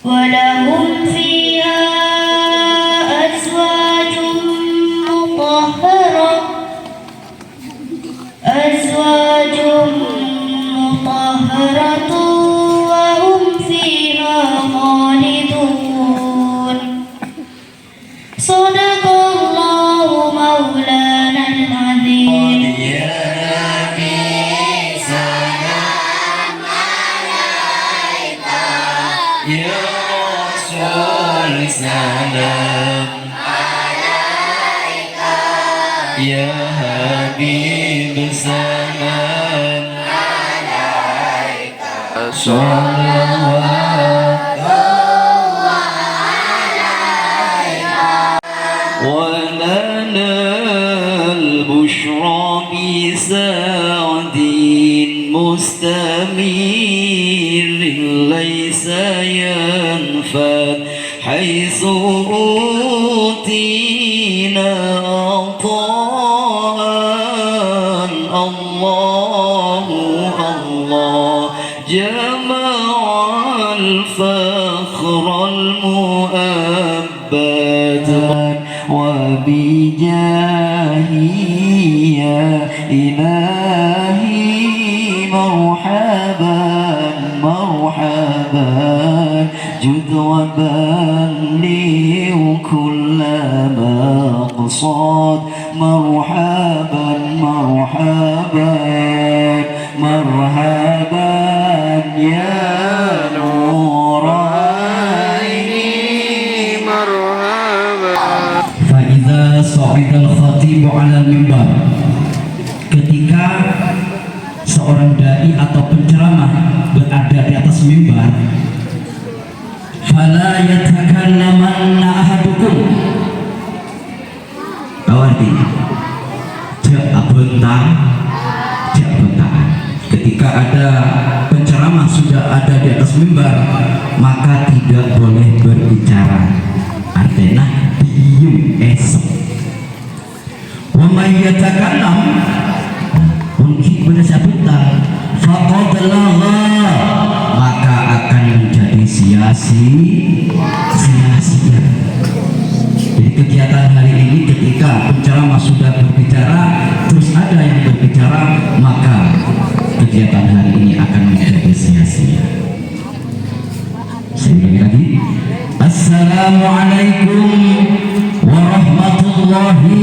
ولهم فيها أزواج مطهرة وهم فيها خالدون. صدق الله مولانا العظيم. Salam alaika ya Habib, salam alaika, salawat alaika, wa lana al-bushra bi sa'din mustamir laysa yanfad حيث أوتينا عطاء. الله الله جمع الفخر المؤبد وبجاهي يا إلهي مرحبا مرحبا جد وبلي وكل مقصود مرحبا مرحبا مرحبا يا نور عيني مرحبا. فإذا صعد الخطيب على المنبر, ketika seorang dai atau penceramah berada di atas mimbar, fala yatakallamanna ahadukum, berarti jak bentar. Ketika ada penceramah sudah ada di atas mimbar, maka tidak boleh berbicara, artinya diem esok. Wa may yatakallam, mungkin pada sebentar, faqad lagha, maka akan menjadi sia-sia. Jadi kegiatan hari ini ketika penceramah sudah berbicara terus ada yang berbicara, maka kegiatan hari ini akan menjadi sia-sia. Saya ulangi lagi. Assalamualaikum warahmatullahi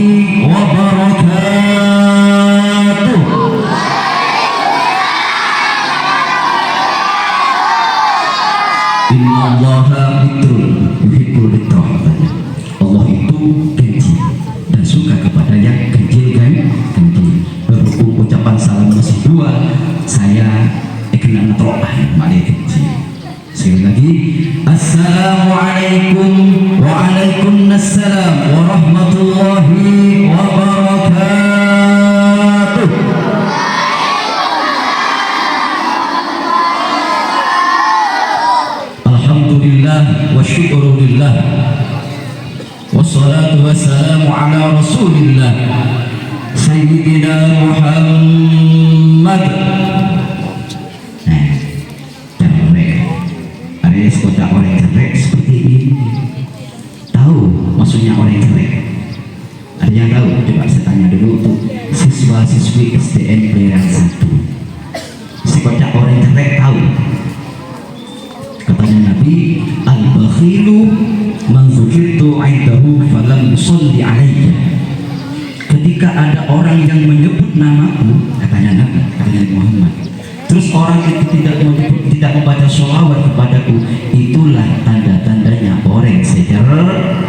wabarakatuh. Innallaha fitrun yuhibbul fitrah. Allah itu keji dan suka kepada yang keji. Berhubung ucapan salam masih dua, saya kena netrokan malih keji. Sekali lagi, assalamualaikum waalaikumsalam warahmatullahi wabarakatuh. Alhamdulillah wa syukurulillah wassalatu wassalamu ala rasulillah Sayyidina Muhammad. Ada kota orang cerek seperti ini, tahu maksudnya orang cerek. Ada Ada yang tahu? Coba saya tanya dulu untuk siswa-siswi SDN Pelayaran 1. Si kocak orang cerek tahu? Katanya Nabi, al-bakhilu man dzukirtu 'indahu falam yusalli 'alayya. Ketika ada orang yang menyebut namaku, katanya Nabi, katanya Muhammad, terus orang itu tidak membaca sholawat kepadaku, itulah tanda-tandanya orang sejarah.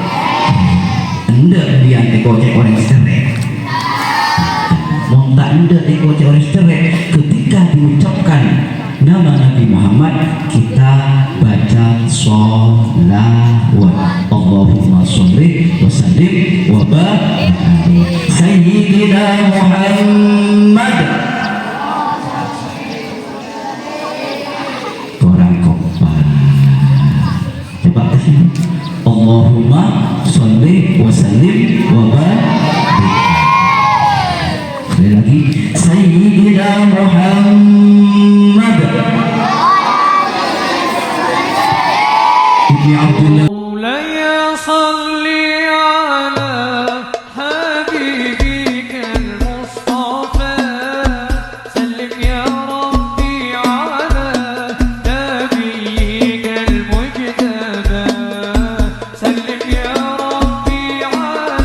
Hendak dia ekocek orang sejarah. Mau tak hendak ekocek orang sejarah. Ketika diucapkan nama Nabi Muhammad, kita baca sholawat. Allahumma sholli wa sallim wa barik Sayyidina Muhammad. Korang kompak. Coba kasih. Allahumma sholli wa sallim wa barik. Sekali lagi. Sayyidina Muhammad. Ibni Abdullah. مولاي صل على حبيبك المصطفى سلم يا ربي على نبيك المجتبى سلم يا ربي على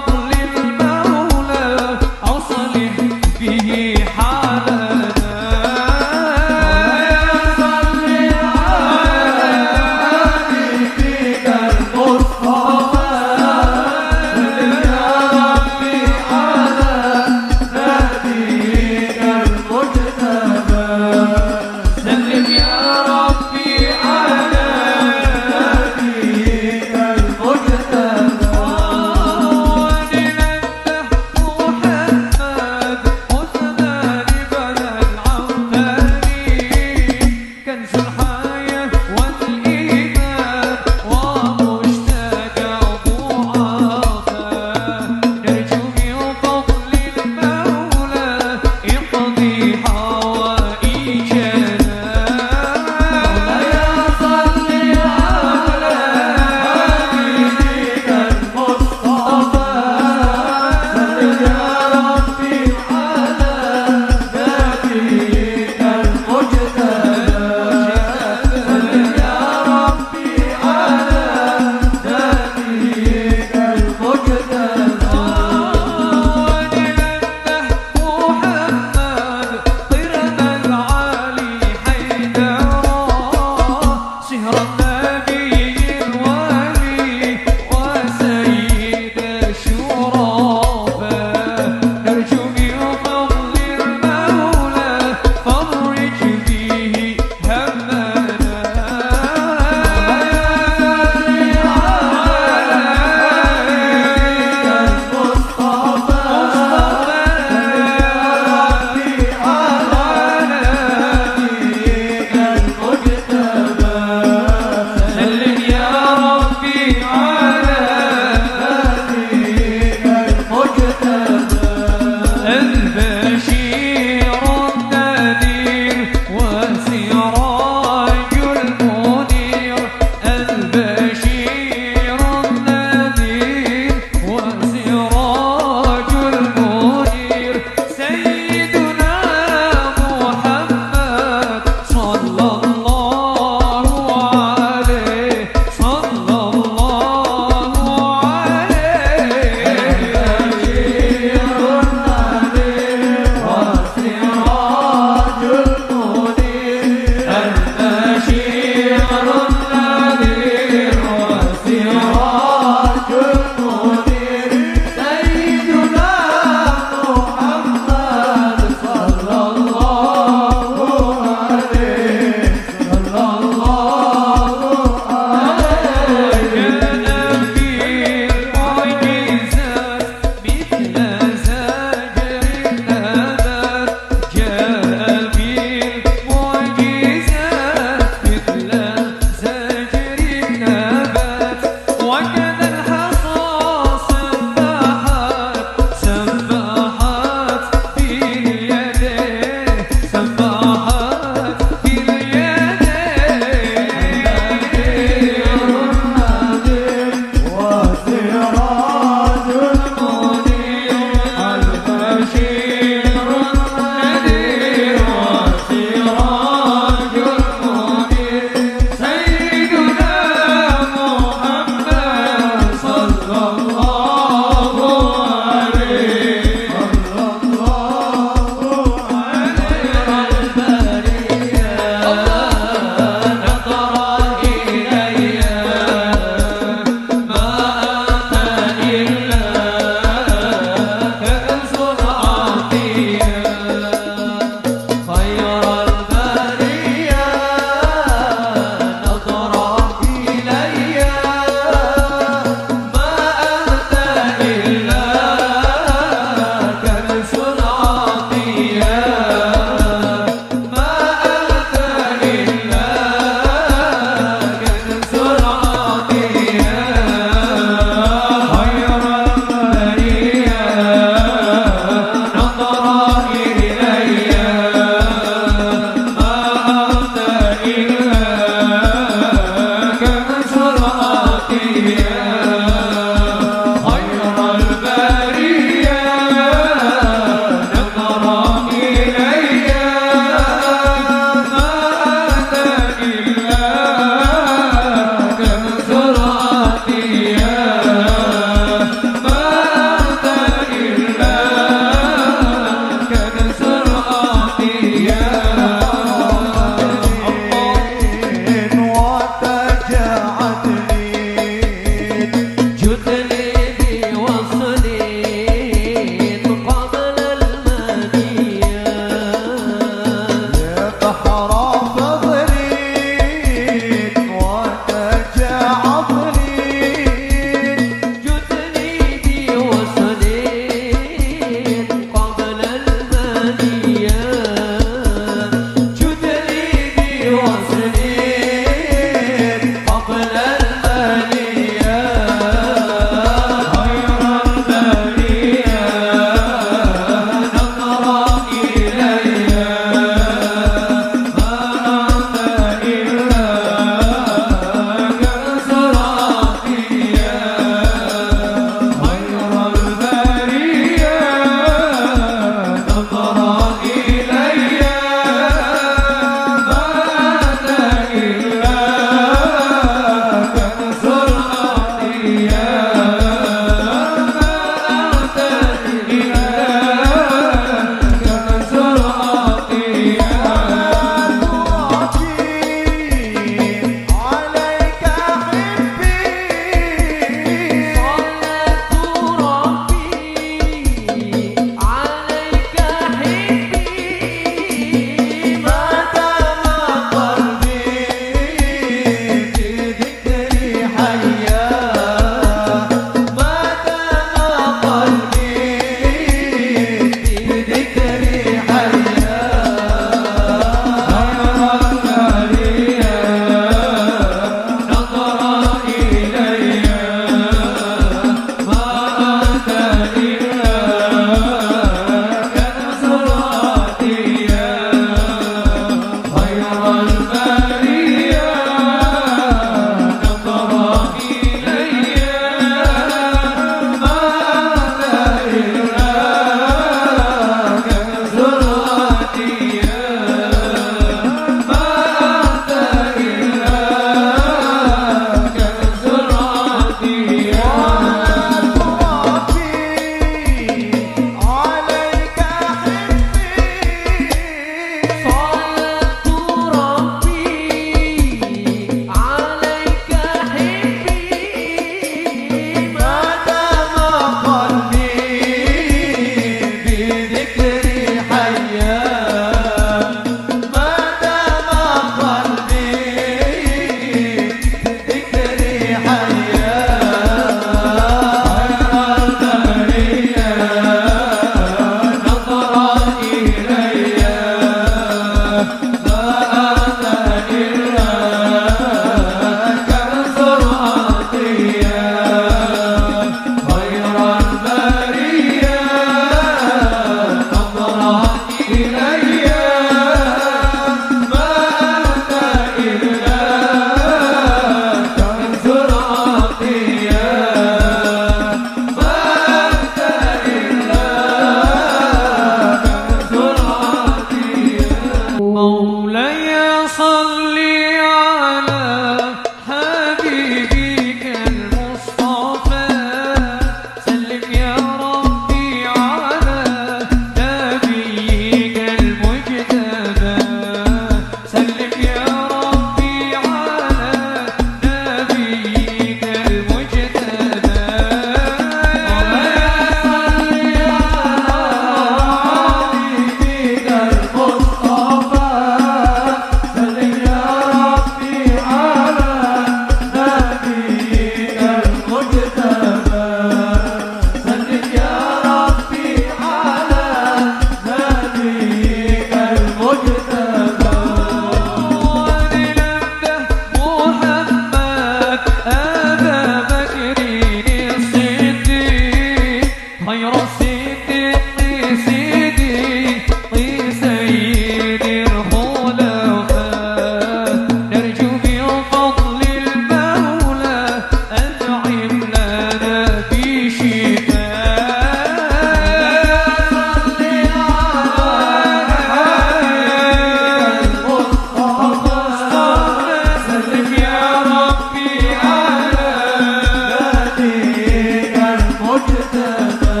المجتبى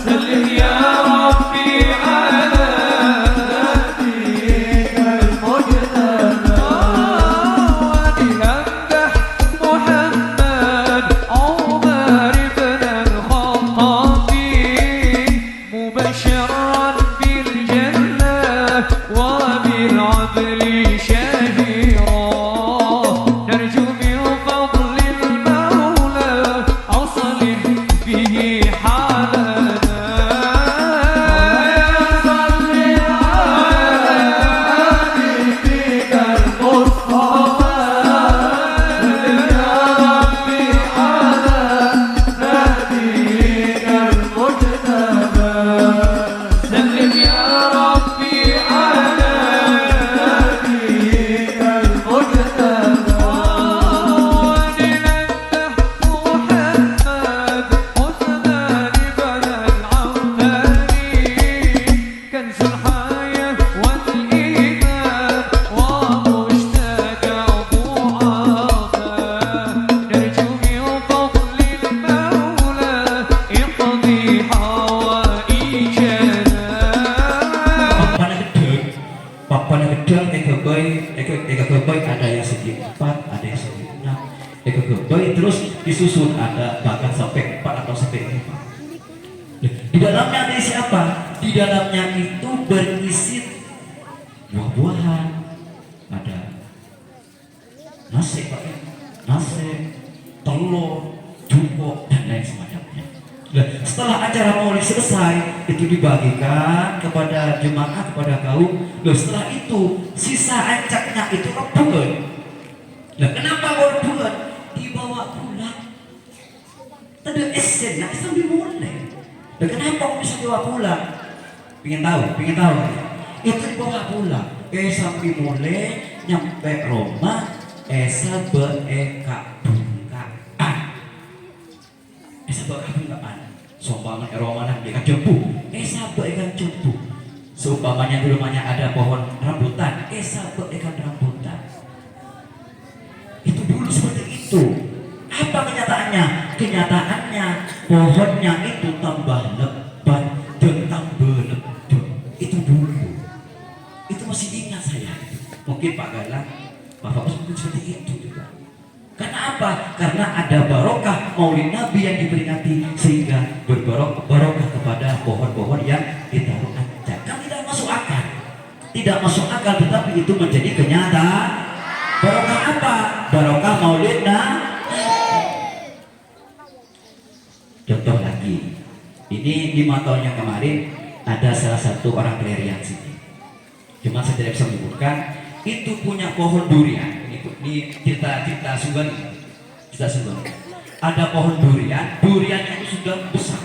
سلم يا ربي على نبيك المجتبى ولنمدح محمد عمر بن الخطاب مبشرا بالجنة وبالعدل شهيرا نرجو من فضل المولى أصلح به حالنا صل على حبيبك المصطفى سلم يا ربي على نبيك المجتبى سلم يا ربي على نبيك المجتبى ولنمدح محمد عثمان بن العفاني كنز الحياة والإيمان ومشتاق ضعفاء نرجو من فضل المولى يقضي حوائجنا Papan gedang eka gebay ada yang segi 4, ada yang segi 6. Eka gebay terus disusun ada bahkan sampai 4 atau sampai 5. Di dalamnya ada isi apa? Di dalamnya itu berisi buah-buahan, ada nasi, nasi, telur, jumbo dan lain semacamnya. Nah, setelah acara maulid selesai, itu dibagikan kepada jemaah, kepada kaum. Nah, setelah itu sisa ancaknya itu rebut. Nah, kenapa rebut? Dibawa pulang. Tadi esen, nah sambil mulai. Nah, kenapa kok bisa dibawa pulang? Pengen tahu? Itu dibawa pulang. Sambil mulai nyampe rumah, sabe eka bungkaan. Sabe eka bungkaan. Seumpamanya eromanah ikan jebu, sabe ikan jebu. Seumpamanya di rumahnya ada pohon rambutan, sabe ikan rambutan. Itu dulu seperti itu. Apa kenyataannya? Kenyataannya pohonnya itu tambah lebat dan tambah lebat. Itu dulu. Itu masih ingat saya. Mungkin Pak Galang, Bapak mungkin seperti itu juga. Karena apa? Karena ada barokah maulid Nabi yang diperingati sehingga barokah kepada pohon-pohon yang ditaruh ancak. Kan tidak masuk akal. Tidak masuk akal, tetapi itu menjadi kenyataan. Barokah apa? Barokah maulid Nabi. Contoh lagi. Ini 5 tahun yang kemarin ada salah satu orang pelarian sini. Cuma saya tidak bisa menyebutkan. Itu punya pohon durian. Ini cerita Subang. Ada pohon durian, duriannya itu sudah besar.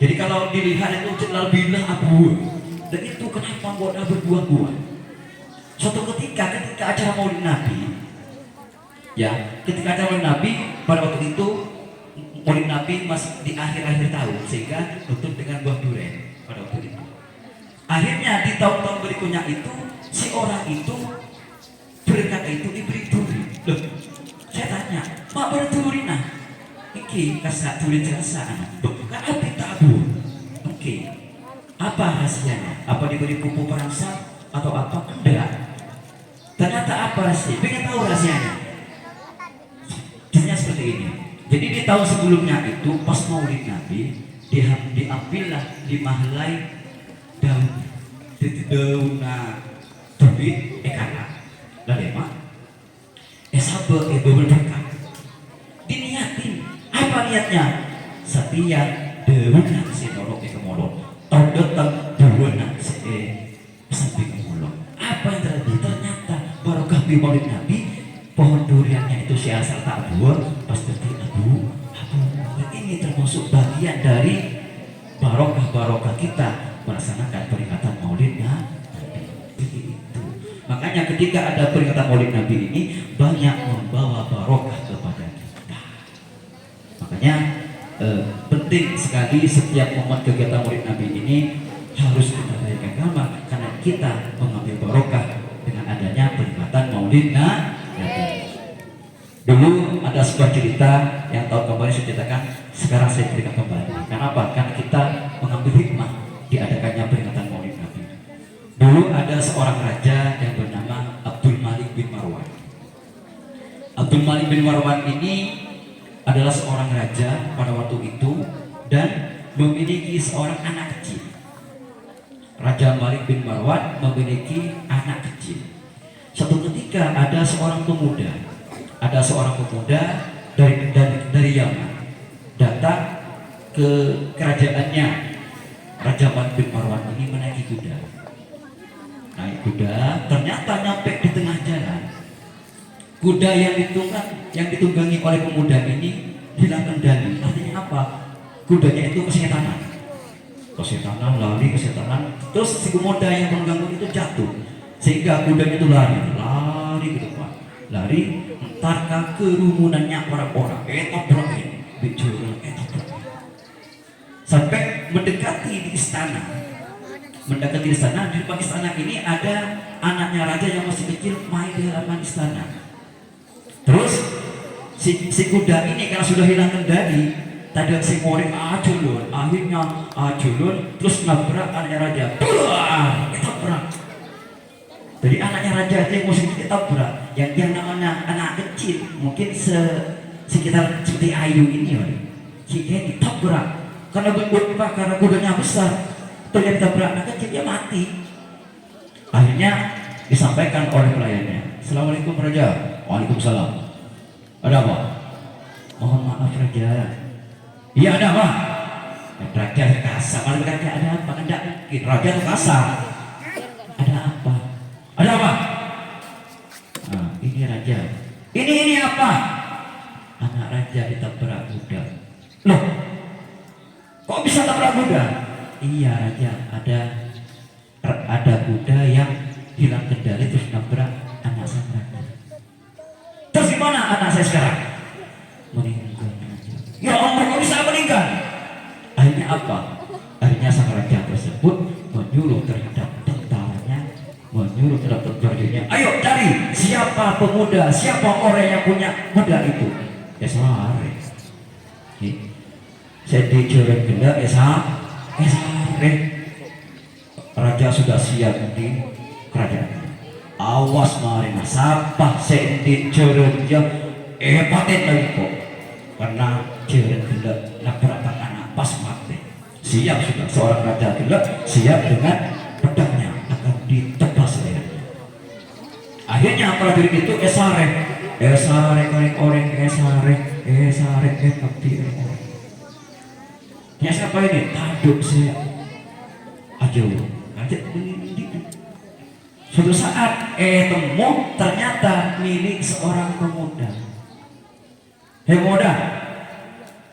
Jadi kalau dilihat itu lebih abu. Dan itu kenapa nggak berbuah-buah? Suatu ketika acara Maulid Nabi, ya, ketika acara Maulid Nabi pada waktu itu Maulid Nabi masih di akhir-akhir tahun sehingga tutup dengan buah durian pada waktu itu. Akhirnya di tahun-tahun berikutnya itu si orang itu berkata itu diberi duri. Loh, saya tanya, Pak berduri nah? Iki kasar duri terasa, bukan api tabur. Oke, apa rahasianya? Apa diberi pupuk perangsang atau apa? Enggak. Ternyata apa sih? Pengen tahu rahasianya? Caranya seperti ini. Jadi di tahun sebelumnya itu pas Maulid Nabi diambillah 5 helai daun, tubit ekana. Lalu mak, sabe berberkah. Diniatin, apa niatnya? Setiap dewan si nolok kemolok, atau datang dewan si sampai kemolok. Apa yang terjadi? Ternyata barokah di Maulid Nabi, pohon duriannya itu si asal tak buah, pas terjadi abu. Ini termasuk bagian dari barokah kita melaksanakan peringatan Maulid Nabi. Makanya ketika ada peringatan Maulid Nabi ini banyak membawa barokah kepada kita. Makanya penting sekali setiap momen kegiatan Maulid Nabi ini harus kita rayakan agama karena kita mengambil barokah dengan adanya peringatan Maulid Nabi. Dulu ada sebuah cerita yang tahun kemarin saya ceritakan, sekarang saya ceritakan kembali. Kenapa? Karena kita mengambil hikmah diadakannya peringatan Maulid Nabi. Dulu ada seorang raja yang bernama Abdul Malik bin Marwan. Abdul Malik bin Marwan ini adalah seorang raja pada waktu itu dan memiliki seorang anak kecil. Raja Malik bin Marwan memiliki anak kecil. Suatu ketika ada seorang pemuda dari Yaman datang ke kerajaannya. Raja Malik bin Marwan ini menaiki kuda. Naik kuda, ternyata nyampe di tengah jalan. Kuda yang ditunggangi oleh pemuda ini hilang kendali. Artinya apa? Kudanya itu kesetanan, lari kesetanan. Terus si pemuda yang mengganggu itu jatuh, sehingga kudanya itu lari ke depan, lari entar ke kerumunannya orang-orang. Bicara sampai mendekati di istana. Di depan istana ini ada anaknya raja yang masih kecil main di halaman istana. Terus si kuda ini karena sudah hilang kendali, tadi si murid akhirnya aculun, terus nabrak anaknya raja. Ketabrak. Jadi anaknya raja itu yang mesti ketabrak. Yang namanya anak kecil mungkin sekitar seperti Ayu ini, dia ditabrak karena kudanya besar. Ternyata tabrak anak kecil, dia mati. Akhirnya disampaikan oleh pelayannya, "Assalamualaikum Raja." "Waalaikumsalam. Ada apa?" "Mohon maaf Raja." "Iya, ada apa?" Raja kasar. Kalau berkata ada apa? Tidak mungkin. Raja itu kasar. "Ada apa?" "Ada apa?" "Nah, ini Raja." Ini apa?" "Anak Raja ditabrak kuda." "Loh, kok bisa tabrak kuda?" "Iya Raja, ada kuda yang hilang kendali terus nabrak anak sang raja." "Terus gimana anak saya sekarang?" "Meninggal Raja." "Ya Allah, kok bisa meninggal?" Akhirnya apa? Akhirnya sang raja tersebut menyuruh terhadap tentaranya, menyuruh terhadap prajuritnya, "Ayo cari siapa pemuda, siapa orang yang punya kuda itu." Esare. Saya dicoret benda esare. Raja sudah siap di kerajaan. Awas marina sapah sendi cerutnya paten lagi kok. Karena cerut benda nabrakan anak pas mati. Siap sudah seorang raja gila, siap dengan pedangnya akan ditebas lehernya. Akhirnya prajurit itu esare koreng orang. Ya siapa ini? Taduk saya aja. Suatu saat temu ternyata milik seorang pemuda. "Hei pemuda,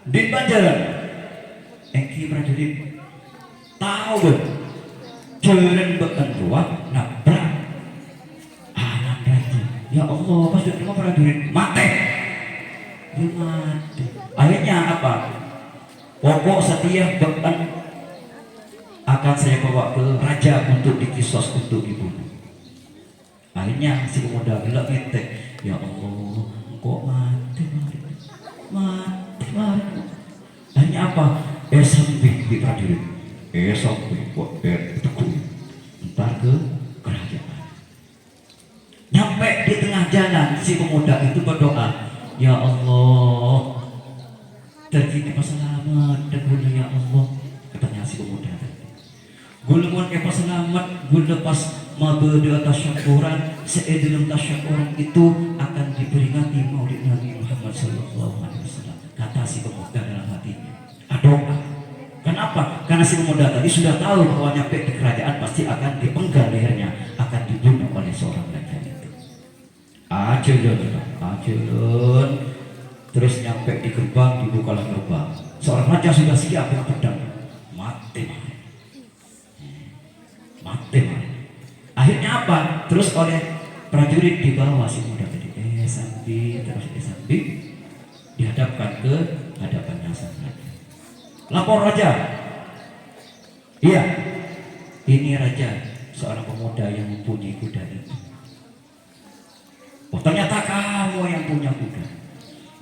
di Banjaran, engki prajurit tahu jalan berkentua nabrak anak raja." "Ya Allah, pas dia prajurit mati." Akhirnya apa? "Pokok setia bahkan akan saya bawa ke raja untuk dikisos, untuk dibunuh." Akhirnya si pemuda bilang ngetek, "Ya Allah, kok mati. Akhirnya apa? Sampai di prajurit, sampai kok teguh entar ke kerajaan. Nyampe di tengah jalan si pemuda itu berdoa, "Ya Allah, terkini selamat dan gula ya Allah." Katanya si pemuda tadi, "Gulungan selamat, gula pas mabeda tasyakuran, seedulum tasyakuran itu akan diperingati Maulid Nabi Muhammad sallallahu alaihi wasallam." Kata si pemuda dalam hatinya, "Doa." Kenapa? Karena si pemuda tadi sudah tahu bahwa nyampe di kerajaan pasti akan dipenggal lehernya, akan dibunuh oleh seorang raja itu. Ajelun. Terus nyampe di gerbang, dibukalah gerbang. Seorang raja sudah siap dengan pedang. Mati. Akhirnya apa? Terus oleh prajurit dibawa si muda tadi. Sambil dihadapkan ke hadapannya sang raja. "Lapor raja." "Iya, ini raja, seorang pemuda yang mempunyai kuda itu." "Oh, ternyata kamu yang punya kuda.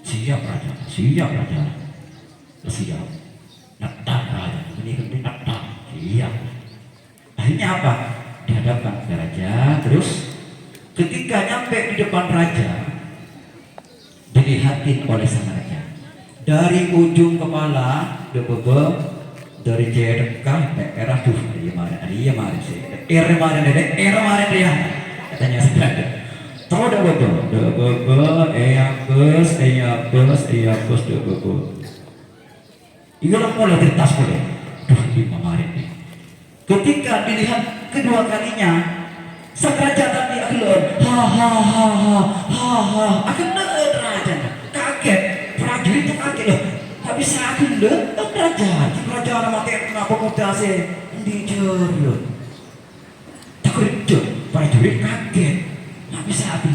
Siap raja, siap raja. Siap. Netak raja, ini netak. Siap. Akhirnya apa? Dihadapkan ke raja. Terus ketika nyampe di depan raja, dilihatin oleh sang raja. Dari ujung kepala, dari JRK daerah tuh, dia kemarin sih. Era kemarin dia. Katanya sebenarnya. Tahu dah betul, bus, Iyalah mulai dari tas boleh. Duh, ini kemarin nih. Ketika dilihat kedua kalinya, sang raja tadi akan raja kaget, prajurit itu kaget loh. Habis akan raja nama kenapa mutasi dijerut. Takut prajurit kaget. Habis akan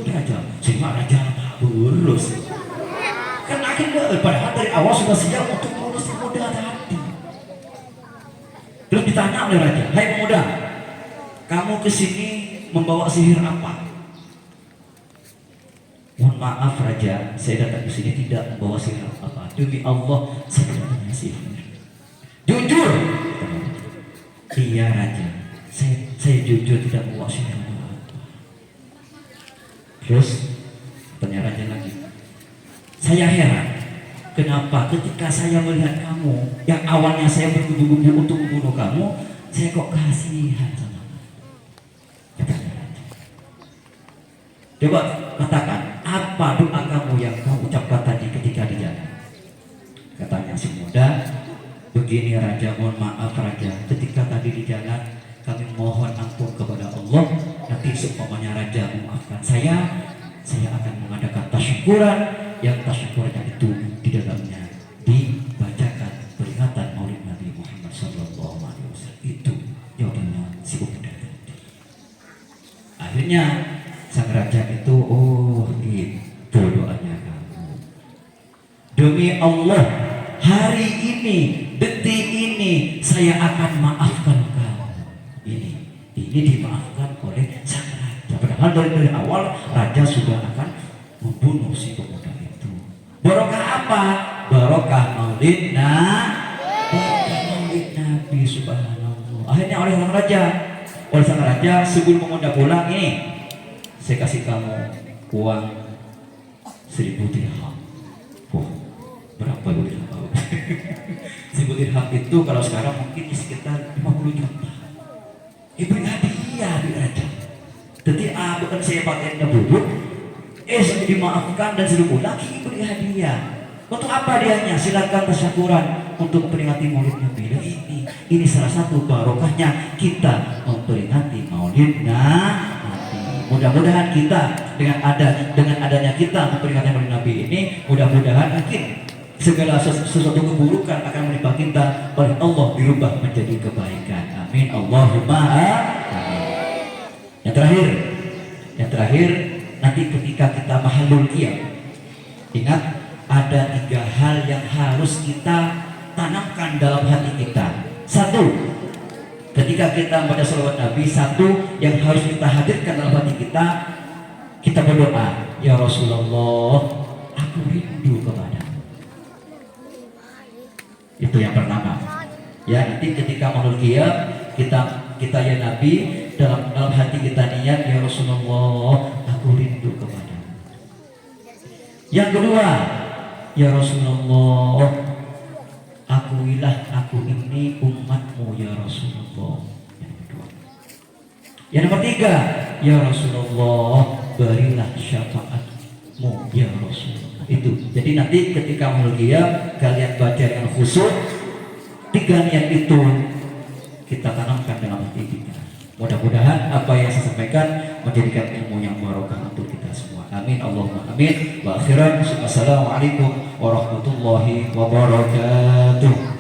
raja, sehingga raja burus. Kan akhirnya padahal dari awal sudah siap untuk mengurus pemuda tadi. Terus ditanya oleh raja, hai pemuda, kamu kesini membawa sihir apa? Mohon maaf raja, saya datang ke sini tidak membawa sihir apa. Demi Allah, saya tidak punya sihir. Jujur. Iya raja, saya jujur tidak membawa sihir apa. Terus tanya raja lagi, saya heran, kenapa ketika saya melihat kamu yang awalnya saya bergubu-gubu untuk membunuh kamu, saya kok kasihan sama kamu. Katanya raja. Coba katakan, apa doa kamu yang kamu ucapkan tadi ketika di jalan? Katanya si muda, begini raja, mohon maaf raja, ketika tadi di jalan kami mohon ampun kepada Allah. Nanti seumpamanya raja memaafkan saya akan mengadakan tasyukuran, yang tasyukurnya itu di dalamnya dibacakan peringatan Maulid Nabi Muhammad SAW. Itu jawabannya si pemuda tadi. Akhirnya sang raja itu, oh itu doanya kamu. Demi Allah, hari ini, detik ini saya akan maafkan kamu. Ini dimaafkan oleh sang raja. Padahal dari awal raja sudah akan membunuh si pemuda itu. Barokah apa? Barokah Maulid Nabi subhanallah. Akhirnya oleh sang raja sebelum pemuda pulang, ini saya kasih kamu uang 1000 dirham. Oh, berapa dirham? 1000 dirham itu kalau sekarang mungkin sekitar 50 juta. Ibu hadiah di raja. Jadi bukan saya pakai bubuk, sudah dimaafkan dan sudah lagi ibu hadiah. Untuk apa hadiahnya? Silakan tasyakuran untuk memperingati Maulid Nabi. Ini salah satu barokahnya kita memperingati Maulid Nabi. Mudah-mudahan kita dengan adanya kita memperingati Maulid Nabi ini, mudah-mudahan mungkin segala sesuatu keburukan akan menimpa kita oleh Allah dirubah menjadi kebaikan. Amin. Allahumma amin. Yang terakhir nanti ketika kita mahalul qiyam, ingat ada 3 hal yang harus kita tanamkan dalam hati kita. 1, ketika kita membaca sholawat Nabi, 1 yang harus kita hadirkan dalam hati kita, kita berdoa, ya Rasulullah, aku rindu kepadamu. Itu yang pertama. Ya, nanti ketika mahalul qiyam kita ya Nabi, dalam hati kita niat, ya Rasulullah, aku rindu kepadamu. Yang kedua, ya Rasulullah, akuilah aku ini umatmu ya Rasulullah. Yang kedua. Yang nomor 3, ya Rasulullah, berilah syafaatmu ya Rasulullah. Itu. Jadi nanti ketika mahalul qiyam kalian baca dengan khusyuk, 3 niat itu kita tanamkan dalam hati kita. Mudah-mudahan apa yang saya sampaikan menjadikan ilmu yang barokah untuk kita semua. Amin. Allahumma amin. Wa akhiran, assalamualaikum warahmatullahi wabarakatuh.